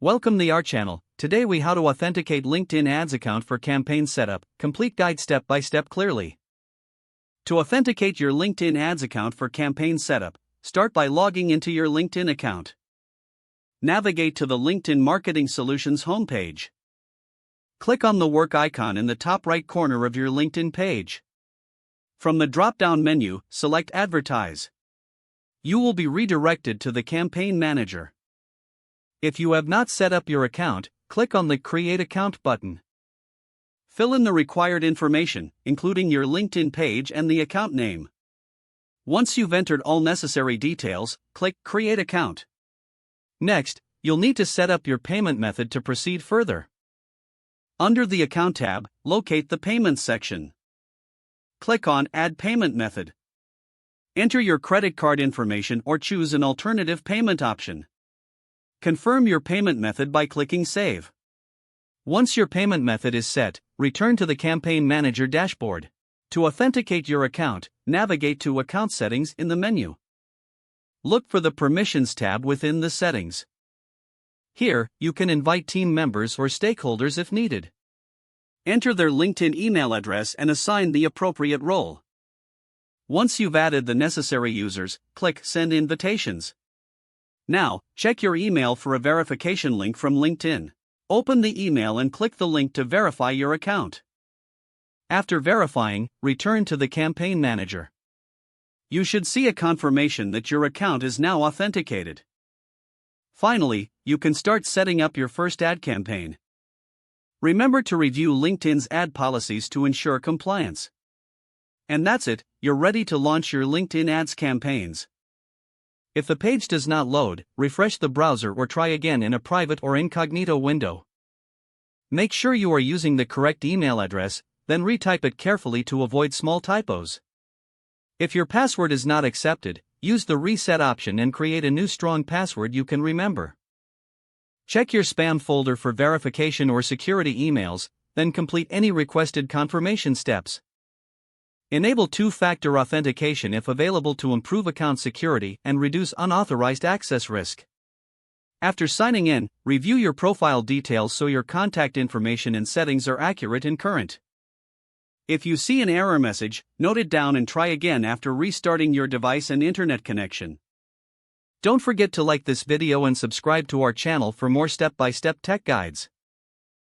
Welcome to our channel. Today we how to authenticate LinkedIn ads account for campaign setup, complete guide step by step clearly. To authenticate your LinkedIn ads account for campaign setup, start by logging into your LinkedIn account. Navigate to the LinkedIn Marketing Solutions homepage. Click on the work icon in the top right corner of your LinkedIn page. From the drop-down menu, select Advertise. You will be redirected to the Campaign Manager. If you have not set up your account, click on the Create Account button. Fill in the required information, including your LinkedIn page and the account name. Once you've entered all necessary details, click Create Account. Next, you'll need to set up your payment method to proceed further. Under the Account tab, locate the Payments section. Click on Add Payment Method. Enter your credit card information or choose an alternative payment option. Confirm your payment method by clicking Save. Once your payment method is set, return to the Campaign Manager dashboard. To authenticate your account, navigate to Account Settings in the menu. Look for the Permissions tab within the Settings. Here, you can invite team members or stakeholders if needed. Enter their LinkedIn email address and assign the appropriate role. Once you've added the necessary users, click Send Invitations. Now, check your email for a verification link from LinkedIn. Open the email and click the link to verify your account. After verifying, return to the Campaign Manager. You should see a confirmation that your account is now authenticated. Finally, you can start setting up your first ad campaign. Remember to review LinkedIn's ad policies to ensure compliance. And that's it, you're ready to launch your LinkedIn ads campaigns. If the page does not load, refresh the browser or try again in a private or incognito window. Make sure you are using the correct email address, then retype it carefully to avoid small typos. If your password is not accepted, use the reset option and create a new strong password you can remember. Check your spam folder for verification or security emails, then complete any requested confirmation steps. Enable two-factor authentication if available to improve account security and reduce unauthorized access risk. After signing in, review your profile details so your contact information and settings are accurate and current. If you see an error message, note it down and try again after restarting your device and internet connection. Don't forget to like this video and subscribe to our channel for more step-by-step tech guides.